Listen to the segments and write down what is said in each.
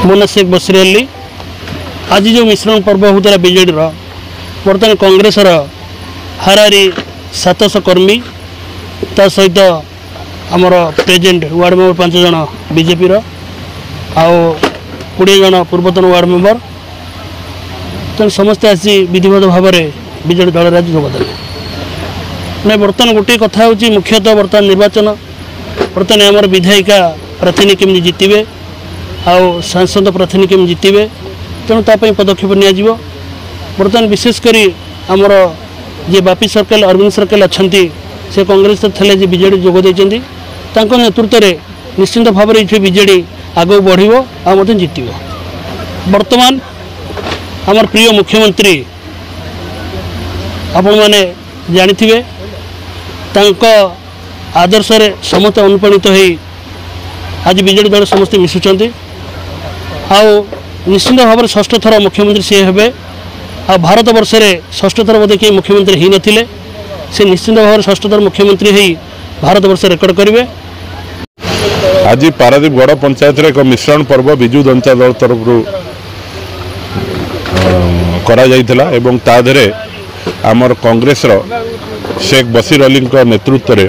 ମୋ ନାଁ शेख बशीर अली। आज जो मिश्रण पर्व होता बीजेडी बर्तमान कांग्रेसर हारारी 700 कर्मी ता सहित आमर प्रेजेंट वार्ड मेंबर 5 जन बीजेपी आउ 20 जन पूर्वतन वार्ड मेंबर तेणु समस्ते आसी विधिवत भाव में बीजेडी दल आज जोगदेले ना। बर्तमान गोटे कथा हूँ मुख्यतः बर्तमान निर्वाचन बर्तमान आमर विधायिका प्रार्थी केमी जितबे आउ सांसद प्रार्थी केमी जितबे तेणु ताप पदक्षेप नि बर्तमान विशेषकर आमर जे बापी सर्कल अरविंद सर्कल अच्छा से कांग्रेस थे जे बीजेडी जोगदे नेतृत्व में निश्चिंत भाव में ये बीजेडी आगे बढ़ो आ जित। बर्तमान आमर प्रिय मुख्यमंत्री आपण मैंने जानी आदर्श समस्त अनुप्राणित हो आज बीजेडी दल समस्ते मिशुंट आउ निश्चिंत भाव में षष्ठ थर मुख्यमंत्री सी हे आ भारत वर्ष में षष्ठ थर बोधे किए मुख्यमंत्री ही नथिले से निश्चिंत भाव में षष्ठ थर मुख्यमंत्री ही भारत वर्ष रेकर्ड करेंगे। आज पारादीप गड़ पंचायत एक मिश्रण पर्व विजु जनता दल तरफ करा आमर कांग्रेस शेख बशीर अली नेतृत्व में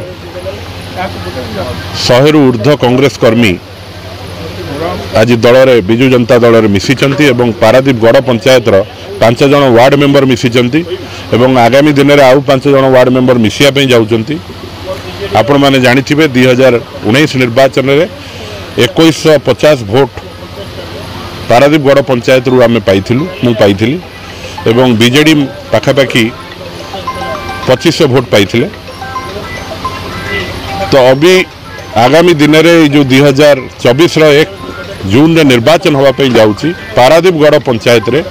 100 रु ऊर्ध्व कांग्रेस कर्मी आज दल रे विजु जनता दल रे मिशिचंती एवं पारादीप गड़ पंचायत 5 जन वार्ड मेंबर मिशिचंती एवं आगामी दिन में आउ 5 जन वार्ड मेंबर मिशिया जाउचंती। आपण माने जानिथिबे 2019 निर्वाचन में 2150 भोट पारादीप गड़ पंचायत रु आमे पाइथिलु मु पाइथिली एवं बीजेडी पाखापाखी 2500 भोट पाइथिले। तो अभी आगामी दिन में जो 2024 1 जून रे निर्वाचन होगापी जाऊँगी पारादीप गड़ पंचायत रे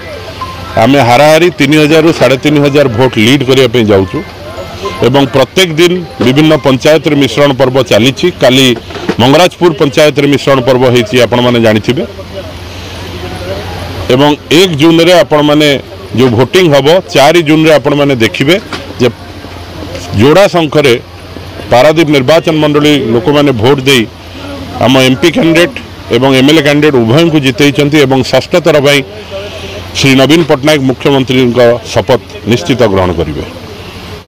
आमे हाराहारी 3000 रु 3500 भोट लीड करने जाऊँ एवं प्रत्येक दिन विभिन्न पंचायत रे मिश्रण पर्व चली। काली मंगराजपुर पंचायत रे मिश्रण पर्व होती आपण माने जानिथिबे एवं 1 जून रे आपण माने जो भोटिंग हम 4 जून रे आपण माने देखिबे जे जोड़ा संख्या पारादीप निर्वाचन मंडली लोक मैंने भोट दे आम एमपी कैंडिडेट एवं एमएलए कैंडिडेट उभय को जितैछंती एवं षष्ठ थर श्री नवीन पट्टनायक मुख्यमंत्री शपथ निश्चित ग्रहण करेंगे।